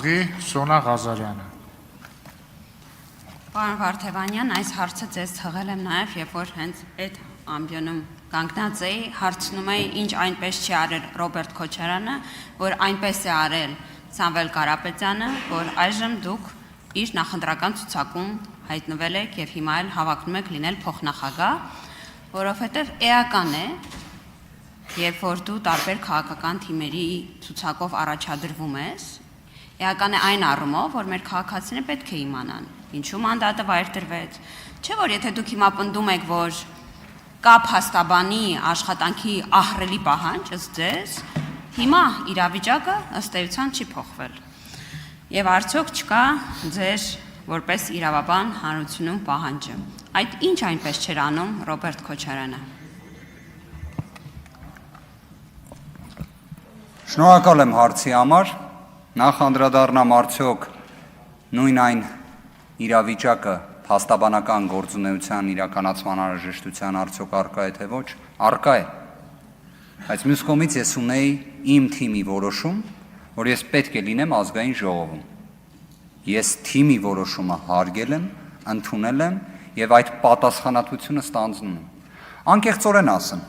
ուղի Սոնա Ղազարյանը։ Պարոն Վարդևանյան, այս հարցը ձեզ թղել եմ նաև, երբ որ հենց այդ ամբիոնում կանգնած էի, հարցնում էի, ինչ այնպես չի արել Ռոբերտ Քոչարյանը, որ այնպես է արել Սամվել Կարապետյանը, որ այժմ դուք իր նախընտրական ցուցակում հայտնվել եք եւ հիմա էլ հավակնում եք լինել փոխնախագահ, որովհետեւ էական է, երբ որ դու տարբեր քաղաքական թիմերի ցուցակով առաջադրվում ես, էական է այն առումով, որ մեր քաղաքացիները պետք է իմանան, ինչու մանդատը վայր տրվեց, չէ՞ որ եթե դուք հիմա պնդում եք, որ կա փաստաբանի աշխատանքի ահռելի պահանջ ըստ ձեզ, հիմա իրավիճակը ըստ էության չի փոխվել։ Եվ արդյոք չկա ձեր որպես իրավաբան հանրությունում պահանջը։ Այդ ինչ այնպես չէր անում Ռոբերտ Քոչարյանը։ Շնորհակալ եմ հարցի համար, նախ անդրադառնամ արդյոք նույն այն իրավիճակը փաստաբանական գործունեության իրականացման անհրաժեշտության արդյոք առկա է թե ոչ, առկա է։ Բայց մյուս կողմից ես ունեի իմ թիմի որոշում, որ ես պետք է լինեմ ազգային ժողովում։ Ես թիմի որոշումը հարգել եմ, ընդունել եմ եւ այդ պատասխանատվությունը ստանձնում եմ։ Անկեղծորեն ասեմ,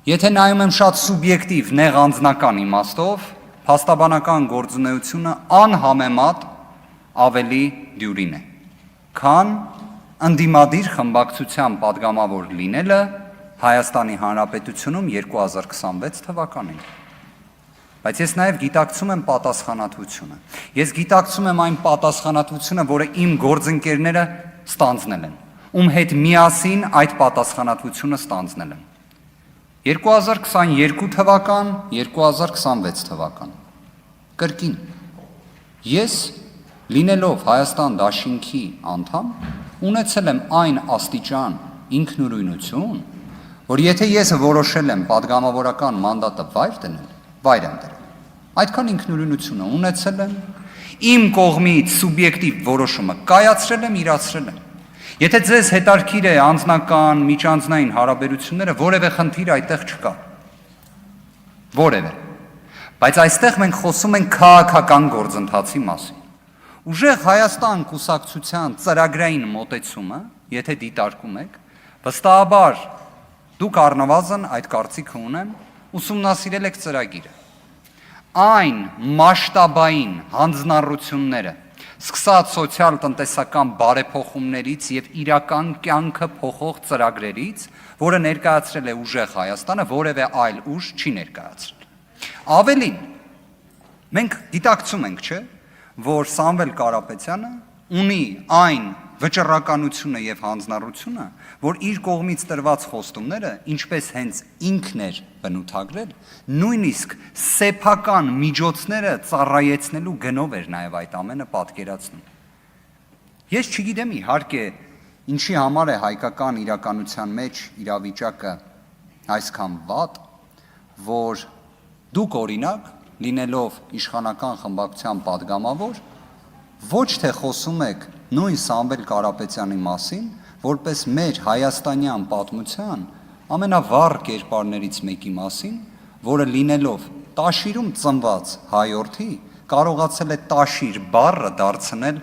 եթե նայում եմ շատ սուբյեկտիվ նեղ անձնական իմաստով, փաստաբանական գործունեությունը անհամեմատ ավելի դյուրին է, քան ընդդիմադիր խմբակցության падգամավոր լինելը Հայաստանի Հանրապետությունում 2026 թվականին։ Բայց ես նաև գիտակցում եմ պատասխանատվությունը։ Ես գիտակցում եմ այն պատասխանատվությունը, որը իմ գործընկերները ստանձնել են, ում հետ միասին այդ պատասխանատվությունը ստանձնել են։ 2022 թվական, 2026 թվական։ Կրկին, ես լինելով Հայաստան դաշինքի անդամ, ունեցել եմ այն աստիճան ինքնուրույնություն, որ եթե ես որոշել եմ падգամավորական մանդատը վայր դնել, վայր եմ դրել։ Այդքան ինքնուրույնությունը ունեցել եմ, իմ կողմից սուբյեկտիվ որոշումը կայացրել եմ, իրացրել եմ։ Եթե ձեզ հետարքիր է անձնական, միջանձնային հարաբերությունները, որևէ խնդիր այդտեղ չկա։ Որևէ։ Բայց այստեղ մենք խոսում ենք քաղաքական գործընթացի մասին։ Ուժեղ Հայաստան կուսակցության ծրագրային մոտեցումը, եթե դիտարկում եք, վստահաբար դուք առնվազն այդ կարծիքը ունեմ, ուսումնասիրել եք ծրագիրը։ Այն մասշտաբային հանձնառությունները, սկսած սոցիալ-տնտեսական բարեփոխումներից եւ իրական կյանքը փոխող ծրագրերից, որը ներկայացրել է ուժեղ Հայաստանը, որևէ այլ ուժ չի ներկայացրել։ Ավելին, մենք գիտակցում ենք, չէ՞, որ Սամվել Կարապետյանը ունի այն վճռականությունը եւ հանձնառությունը, որ իր կողմից տրված խոստումները, ինչպես հենց ինքն էր բնութագրել, նույնիսկ սեփական միջոցները ծառայեցնելու գնով էր նաեւ այդ ամենը պատկերացնում։ Ես չգիտեմ իհարկե ինչի համար է հայկական իրականության մեջ իրավիճակը այսքան վատ, որ դուք օրինակ լինելով իշխանական խմբակցության падգամավոր, ոչ թե խոսում եք նույն Սամվել Կարապետյանի մասին, որպես մեր հայաստանյան պատմության ամենավառ կերպարներից մեկի մասին, որը լինելով Տաշիրում ծնված հայորդի, կարողացել է Տաշիր բառը դարձնել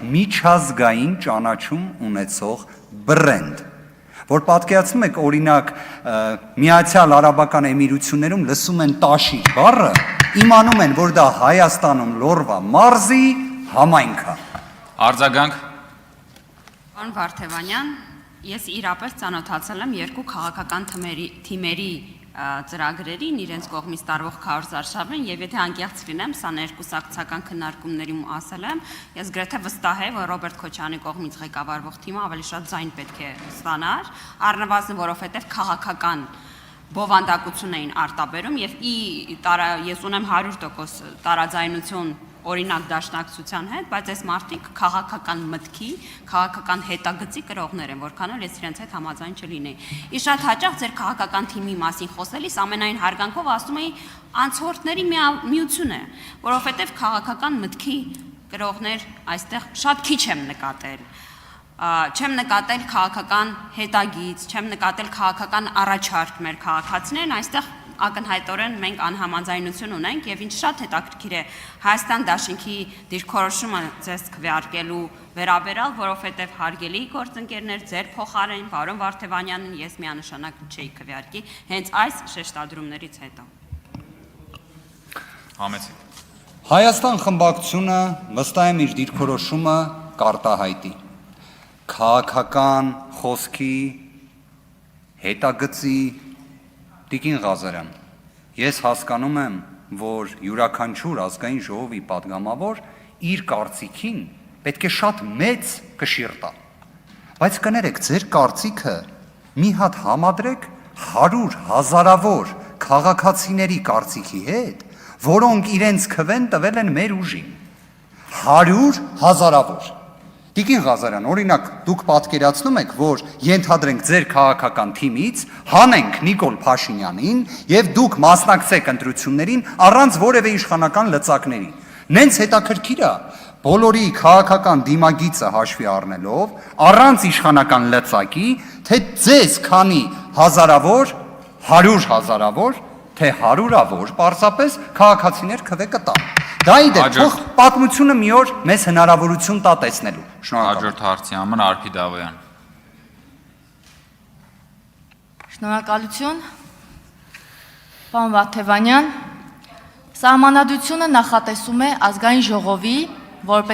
միջազգային ճանաչում ունեցող բրենդ, որ պատկերացնում եք օրինակ Միացյալ Արաբական Էմիրություններում լսում են Տաշիր բառը, իմանում են, որ դա Հայաստանում Լոռվա մարզի համայնք է։ Արձագանք։ Պարոն Վարդևանյան, ես իրապես ծանոթացել եմ երկու քաղաքական թիմերի ծրագրերին, իրենց կողմից տարվող քարոզարշավին, եւ եթե անկեղծ լինեմ, սա ներկուսակցական քննարկումներում ասել եմ, ես գրեթե վստահ եմ, որ Ռոբերտ Քոչարյանի կողմից ղեկավարվող թիմը ավելի շատ ձայն պետք է ստանար, առնվազն որովհետեւ քաղաքական բովանդակություն էին արտաբերում եւ ես ունեմ 100% տարաձայնություն օրինակ դաշնակցության հետ, բայց այս մարդիկ քաղաքական մտքի, քաղաքական հետագծի կրողներ են, որքան էլ ես իրենց հետ համաձայն չլինեի։ Իս շատ հաճախ ձեր քաղաքական թիմի մասին խոսելիս ամենայն հարգանքով ասում էի անցորդների միություն է, որովհետև քաղաքական մտքի կրողներ այստեղ շատ քիչ եմ նկատել։ Չեմ նկատել քաղաքական հետագիծ, չեմ նկատել քաղաքական առաջարկ մեր քաղաքացիներն, այստեղ ակնհայտորեն մենք անհամաձայնություն ունենք եւ ինչ շատ հետաքրքիր է Հայաստան դաշինքի դիրքորոշումը ձեզ քվեարկելու վերաբերալ, որովհետեւ հարգելի գործընկերներ, ձեր փոխարեն պարոն Վարդևանյանին ես միանշանակ չէի քվեարկի հենց այս շեշտադրումներից հետո։ Համեցեք։ Հայաստան խմբակցությունը վստահ եմ իր դիրքորոշումը կարտահայտի։ Քաղաքական խոսքի հետագծի Տիկին Ղազարյան, ես հասկանում եմ, որ յուրաքանչյուր ազգային ժողովի падգամավոր իր կարծիքին պետք է շատ մեծ կշիռ տա։ Բայց կներեք, ձեր կարծիքը մի հատ համադրեք 100 հազարավոր քաղաքացիների կարծիքի հետ, որոնք իրենց քվեն տվել են մեր ուժին։ 100 հազարավոր։ Տիկին Ղազարյան, օրինակ, դուք պատկերացնում եք, որ ենթադրենք ձեր քաղաքական թիմից հանենք Նիկոլ Փաշինյանին եւ դուք մասնակցեք ընտրություններին առանց որևէ իշխանական լծակների։ Նենց հետաքրքիր է, բոլորի քաղաքական դիմագիծը հաշվի առնելով, առանց իշխանական լծակի, թե ձեզ քանի հազարավոր, 100 հազարավոր, թե 100-ավոր պարզապես քաղաքացիներ քվե կտան։ Դա իդեպ թող պատմությունը մի օր մեզ հնարավորություն տա տեսնելու։ Շնորհակալ։ Հաջորդ հարցի համար Արփի Դավոյան։ Շնորհակալություն։ Պարոն Վարդևանյան, Սահմանադրությունը նախատեսում է ազգային ժողովի որպես